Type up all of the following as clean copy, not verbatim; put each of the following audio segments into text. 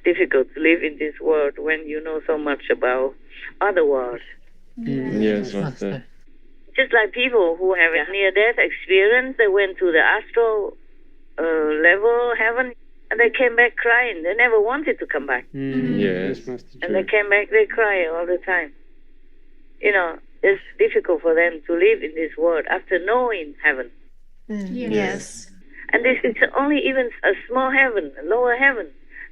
difficult to live in this world when you know so much about other worlds. Yes, Master. Just like people who have a near-death experience, they went to the astral level, heaven, and they came back crying. They never wanted to come back. Yes, Master. And they came back, they cry all the time. You know, it's difficult for them to live in this world after knowing heaven. Yes. And this is only even a small heaven, a lower heaven,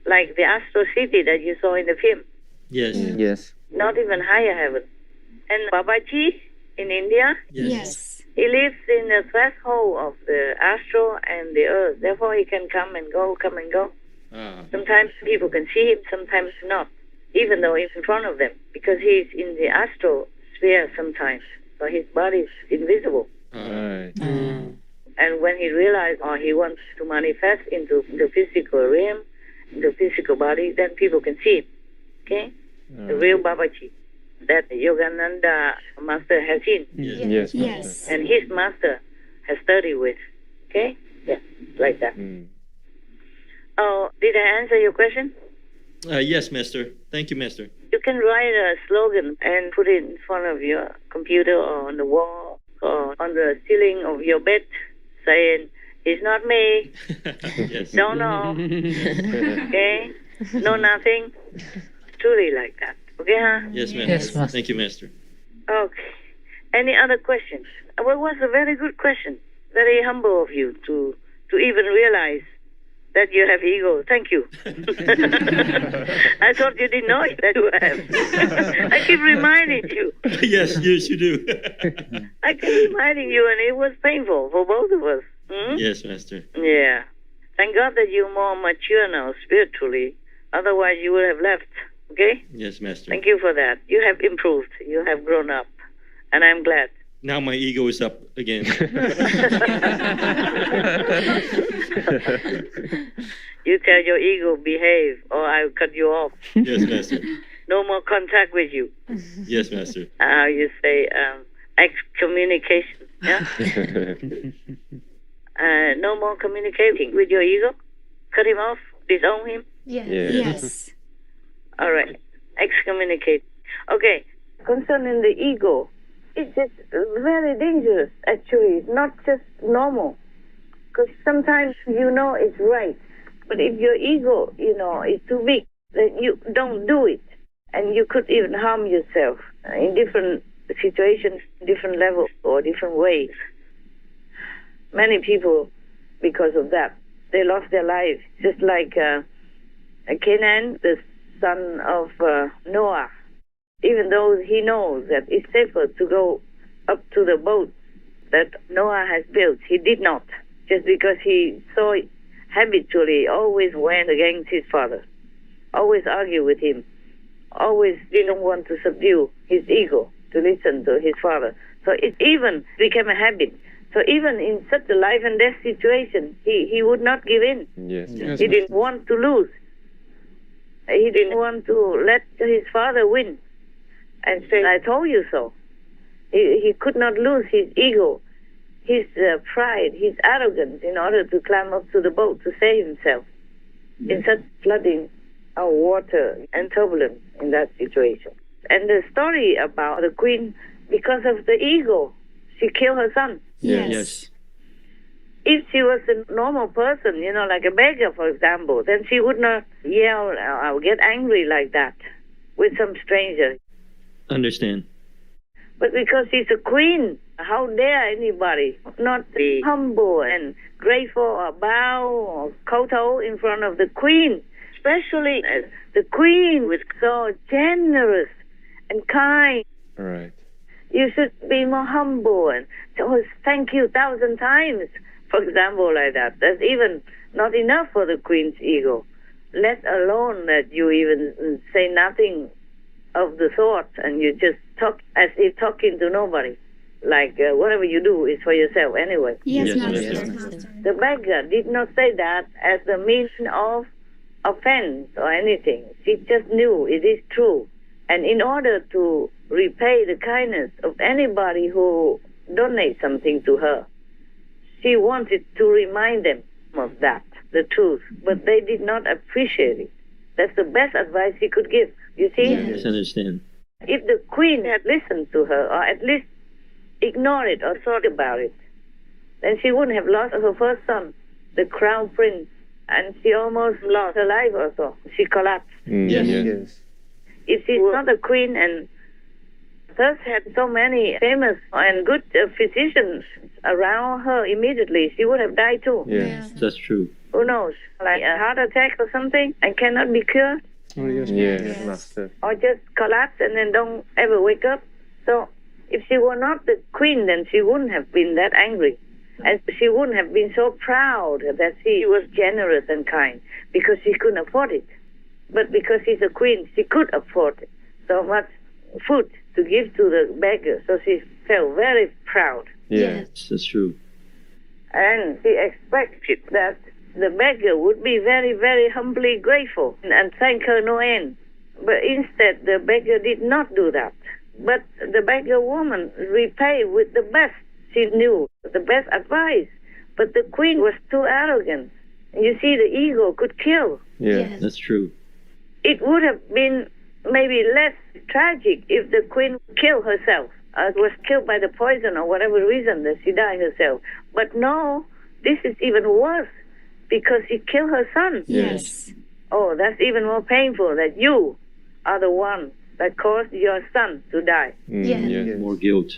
like the astral city that you saw in the film. Yes. Yes. Not even higher heaven. And Babaji in India, Yes. he lives in the threshold of the astral and the earth. Therefore, he can come and go, come and go. Sometimes people can see him, sometimes not, even though he's in front of them, because he's in the astral sphere sometimes. So his body is invisible. Right. And when he realizes or he wants to manifest into the physical realm, the physical body, then people can see him. Okay? The real Babaji that Yogananda master has seen. Yes, Master. Yes. And his master has studied with. Okay? Yeah, like that. Oh, did I answer your question? Yes, Master. Thank you, Master. You can write a slogan and put it in front of your computer or on the wall or on the ceiling of your bed saying, "It's not me, Yes. don't know, okay? Know nothing." Truly like that. Okay, huh? Yes, Master. Yes, Master. Thank you, Master. Okay. Any other questions? Well, it was a very good question. Very humble of you to even realize that you have ego. Thank you. I thought you didn't know that you have. I keep reminding you. Yes, you do. I keep reminding you, and it was painful for both of us. Hmm? Yes, Master. Yeah. Thank God that you're more mature now spiritually. Otherwise, you would have left. Okay? Yes, Master. Thank you for that. You have improved. You have grown up. And I'm glad. Now my ego is up again. You tell your ego, behave, or I'll cut you off. Yes, Master. No more contact with you. Yes, Master. How you say, excommunication. Yeah? No more communicating with your ego. Cut him off. Disown him. Yes. Yes. All right. Excommunicate. Okay. Concerning the ego, it's just very dangerous, actually. It's not just normal. Because sometimes you know it's right. But if your ego, is too big, then you don't do it. And you could even harm yourself in different situations, different levels, or different ways. Many people, because of that, they lost their lives. Just like Canaan, the son of Noah. Even though he knows that it's safer to go up to the boat that Noah has built, he did not. Just because he so habitually always went against his father, always argued with him, always didn't want to subdue his ego to listen to his father. So it even became a habit. So even in such a life and death situation, he would not give in. Yes. He didn't want to lose. He didn't want to let his father win and say, "I told you so." He could not lose his ego, his pride, his arrogance in order to climb up to the boat to save himself in such flooding of water and turbulence in that situation. And the story about the queen, because of the ego, she killed her son. Yes. If she was a normal person, like a beggar, for example, then she would not yell or get angry like that with some stranger. Understand. But because she's a queen, how dare anybody not be humble and grateful or bow or kowtow in front of the queen, especially the queen was so generous and kind. Right. You should be more humble and thank you 1,000 times, for example, like that. That's even not enough for the queen's ego, let alone that you even say nothing of the sort and you just talk as if talking to nobody. Like whatever you do is for yourself anyway. Yes, Yes, Master. yes, Master. The beggar did not say that as a means of offense or anything. She just knew it is true. And in order to repay the kindness of anybody who donates something to her, she wanted to remind them of that, the truth. But they did not appreciate it. That's the best advice he could give. You see? Yes, understand. If the queen had listened to her, or at least ignored it or thought about it, then she wouldn't have lost her first son, the crown prince, and she almost lost her life also. She collapsed. Yes. If she's not a queen and thus had so many famous and good physicians around her immediately, she would have died too. Yes. That's true. Who knows? Like a heart attack or something and cannot be cured, Oh, yes, Master. or just collapse and then don't ever wake up. So if she were not the queen, then she wouldn't have been that angry. And she wouldn't have been so proud that she was generous and kind, because she couldn't afford it. But because she's a queen, she could afford so much food to give to the beggar. So she felt very proud. Yes. That's true. And she expected that the beggar would be very, very humbly grateful and thank her no end. But instead, the beggar did not do that. But the beggar woman repaid with the best she knew, the best advice. But the queen was too arrogant. You see, the ego could kill. Yes. That's true. It would have been maybe less tragic if the queen killed herself, was killed by the poison or whatever reason that she died herself. But no, this is even worse, because she killed her son. Yes. Oh, that's even more painful, that you are the one that caused your son to die. Yes. More guilt.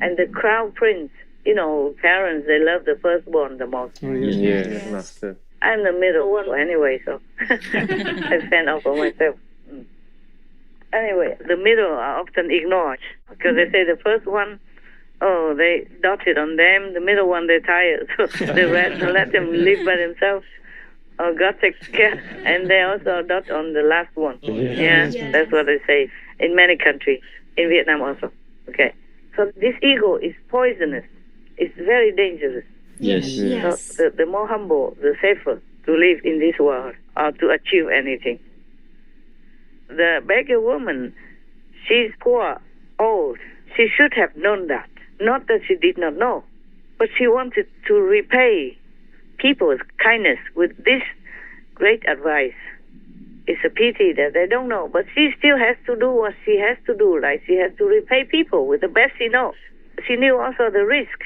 And the crown prince, parents, they love the firstborn the most. Yes, Master. I'm the middle one anyway, so I stand up for myself. Anyway, the middle are often ignored, because they say the first one, they dotted on them. The middle one, they're tired, so the rest, let them live by themselves. God takes care. And they also dot on the last one. Yes. That's what they say in many countries, in Vietnam also. Okay. So this ego is poisonous. It's very dangerous. Yes. So the more humble, the safer to live in this world or to achieve anything. The beggar woman, she's poor, old. She should have known that. Not that she did not know, but she wanted to repay people's kindness with this great advice. It's a pity that they don't know, but she still has to do what she has to do. Like she has to repay people with the best she knows. She knew also the risk.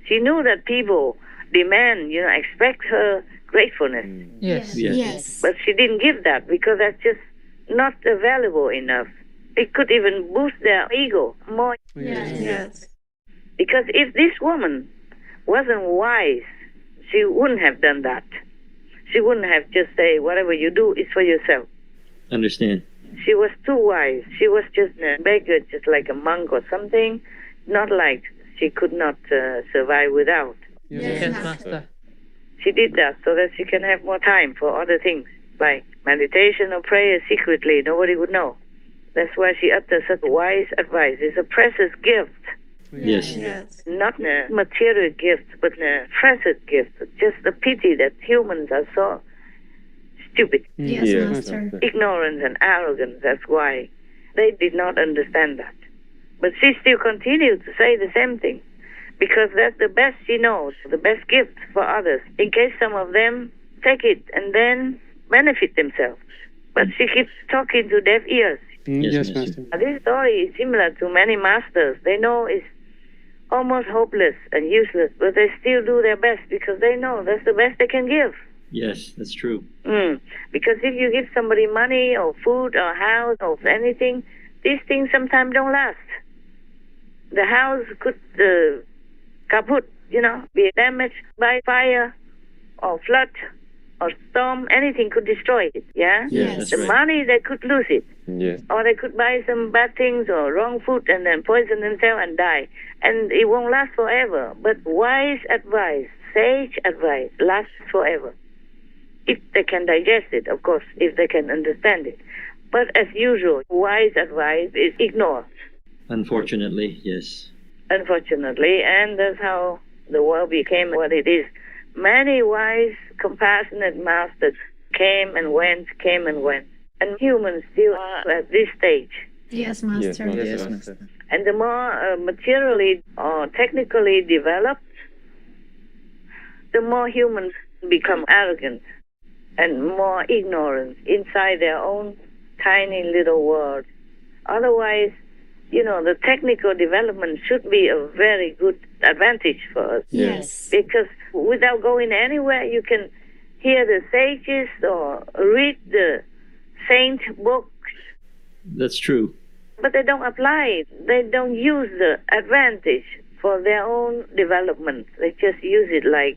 She knew that people demand, expect her gratefulness. Yes. But she didn't give that because that's just not valuable enough. It could even boost their ego more. Yes. Because if this woman wasn't wise, she wouldn't have done that. She wouldn't have just say, whatever you do is for yourself. Understand. She was too wise. She was just a beggar, just like a monk or something. Not like she could not survive without. Yes, Master. She did that so that she can have more time for other things, like meditation or prayer secretly. Nobody would know. That's why she uttered such wise advice. It's a precious gift. Yes. Not a material gift, but a precious gift. Just a pity that humans are so stupid, Yes, Master. ignorant and arrogant. That's why they did not understand that. But she still continued to say the same thing, because that's the best she knows, the best gift for others, in case some of them take it and then benefit themselves. But she keeps talking to deaf ears. Yes, Master. This story is similar to many masters. They know it's almost hopeless and useless, but they still do their best because they know that's the best they can give. Yes, that's true. Because if you give somebody money or food or house or anything, these things sometimes don't last. The house could kaput, be damaged by fire or flood or storm. Anything could destroy it, Yes, that's the right. money, they could lose it. Yes. Or they could buy some bad things or wrong food and then poison themselves and die. And it won't last forever. But wise advice, sage advice, lasts forever. If they can digest it, of course, if they can understand it. But as usual, wise advice is ignored, Unfortunately, yes. unfortunately. And that's how the world became what it is. Many wise, compassionate masters came and went. And humans still are at this stage. Yes, Yes, Master. Master. And the more materially or technically developed, the more humans become arrogant. and more ignorance inside their own tiny little world. Otherwise, the technical development should be a very good advantage for us. Yes. Because without going anywhere, you can hear the sages or read the saint books, That's true. but they don't apply it. They don't use the advantage for their own development. They just use it like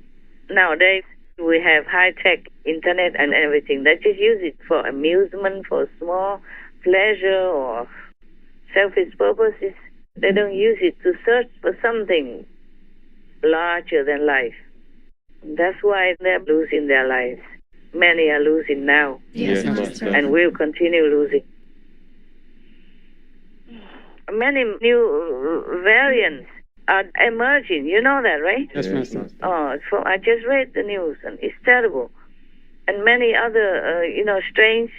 nowadays we have high-tech internet and everything. They just use it for amusement, for small pleasure or selfish purposes. They don't use it to search for something larger than life. That's why they're losing their lives. Many are losing now Yes, Yes, Master. Master. and will continue losing. Many new variants are emerging. You know that, right? Yes, Master. I just read the news, and it's terrible. And many other, strange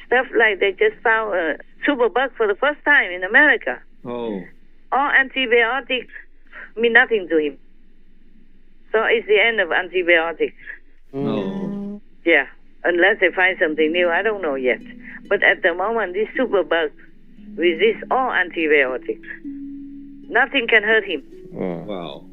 stuff, like they just found a superbug for the first time in America. Oh. All antibiotics mean nothing to him. So it's the end of antibiotics. Oh. Yeah, unless they find something new. I don't know yet. But at the moment, this superbug resists all antibiotics. Nothing can hurt him. Oh. Wow.